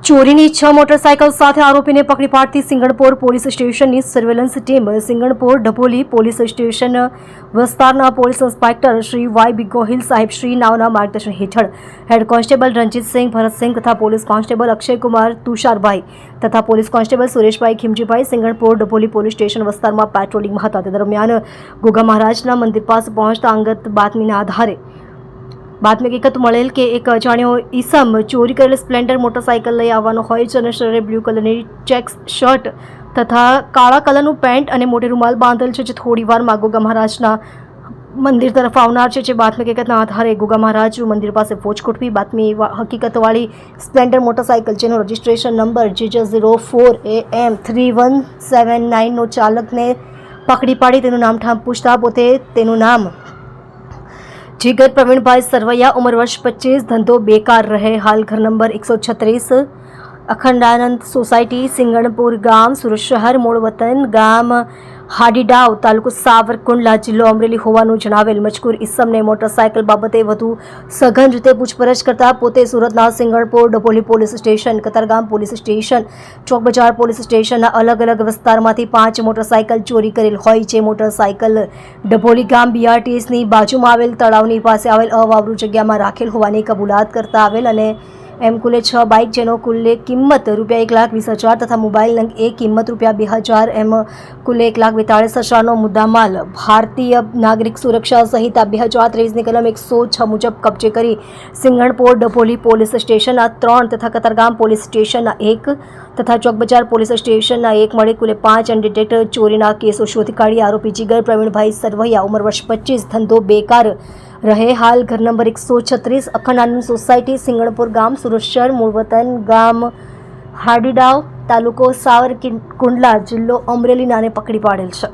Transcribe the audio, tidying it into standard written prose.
ચોરીની 6 મોટરસાયકલ સાથે આરોપીને પકડી પાડતી સિંગણપોર પોલીસ સ્ટેશનની surveillance team Singanpor Dabholi police station વિસ્તારના police inspector Shri Y B Gohil સાહેબ શ્રી નાવના માર્ગદર્શન હેઠળ હેડ કોન્સ્ટેબલ રણજીતસિંહ ભરતસિંહ તથા પોલીસ કોન્સ્ટેબલ અક્ષયકુમાર તુષારભાઈ તથા police constable Sureshbhai Khimjibhai Singanpor Dabholi police station વિસ્તારમાં પેટ્રોલિંગમાં હતા. તે દરમિયાન ગોગા મહારાજના મંદિર પાસે પહોંચતા અંગત બાતમીના આધારે બાતમી હકીકત મળેલ કે એક અજાણ્યો ઈસમ ચોરી કરેલ સ્પ્લેન્ડર મોટરસાયકલ લઈ આવવાનો હોય છે અને શરીરે બ્લુ કલરની ચેક્સ શર્ટ તથા કાળા કલરનું પેન્ટ અને મોટે રૂમાલ બાંધેલ છે, જે થોડી વારમાં ગોગા મહારાજના મંદિર તરફ આવનાર છે. જે બાતમી હકીકતના આધારે ગોગા મહારાજ મંદિર પાસે પહોંચ ગોઠવી બાતમી હકીકતવાળી સ્પ્લેન્ડર મોટરસાયકલ જેનો રજિસ્ટ્રેશન નંબર JJ04 AM 3179નો ચાલકને પકડી પાડી તેનું નામઠામ પૂછતા પોતે તેનું નામ જીગર પ્રવીણભાઈ સરવૈયા, ઉંમર વર્ષ 25, ધંધો બેકાર રહે, હાલ ઘર નંબર 136 અખંડાનંદ સોસાયટી સિંગણપુર ગામ સુરત શહેર, મૂળ વતન ગામ હાડીડાવ, તાલુકો સાવરકુંડલા, જિલ્લો અમરેલી હોવાનું જણાવેલ. મજકૂર ઈસમને મોટરસાયકલ બાબતે વધુ સઘન રીતે પૂછપરછ કરતા પોતે સુરતના Singanpur Dabholi police station, Katargam police station, Chowk Bazaar police સ્ટેશનના અલગ અલગ વિસ્તારમાંથી 5 મોટરસાયકલ ચોરી કરેલ હોય છે. મોટરસાયકલ ડભોલી ગામ BRTSની બાજુમાં આવેલ તળાવની પાસે આવેલ અવાવરૂ જગ્યામાં રાખેલ હોવાની કબૂલાત કરતા આવેલ અને એમ કુલે 6 બાઇક જેનો કુલ્લે કિંમત ₹1,20,000 તથા મોબાઈલ નંગ એ કિંમત ₹2,000 એમ કુલ્લે 1,42,000નો મુદ્દામાલ ભારતીય નાગરિક સુરક્ષા સંહિતા 2023ની કલમ 106 મુજબ કબજે કરી સિંગણપોર ડભોલી પોલીસ સ્ટેશનના 3 તથા કતારગામ પોલીસ સ્ટેશનના 1 તથા ચોક બજાર પોલીસ સ્ટેશનના 1 મળી કુલે 5 અનડિટેક્ટેડ ચોરીના કેસો શોધી કાઢી આરોપી જીગર પ્રવીણભાઈ સરવૈયા, ઉંમર વર્ષ 25, ધંધો બેકાર રહે, હાલ ઘર નંબર 136 અખંડાનંદ સોસાયટી સિંગણપુર ગામ સુરત શહેર, મૂળ વતન ગામ હાડીડાવ, તાલુકો સાવરકુંડલા, જિલ્લો અમરેલી નાને પકડી પાડેલ છે.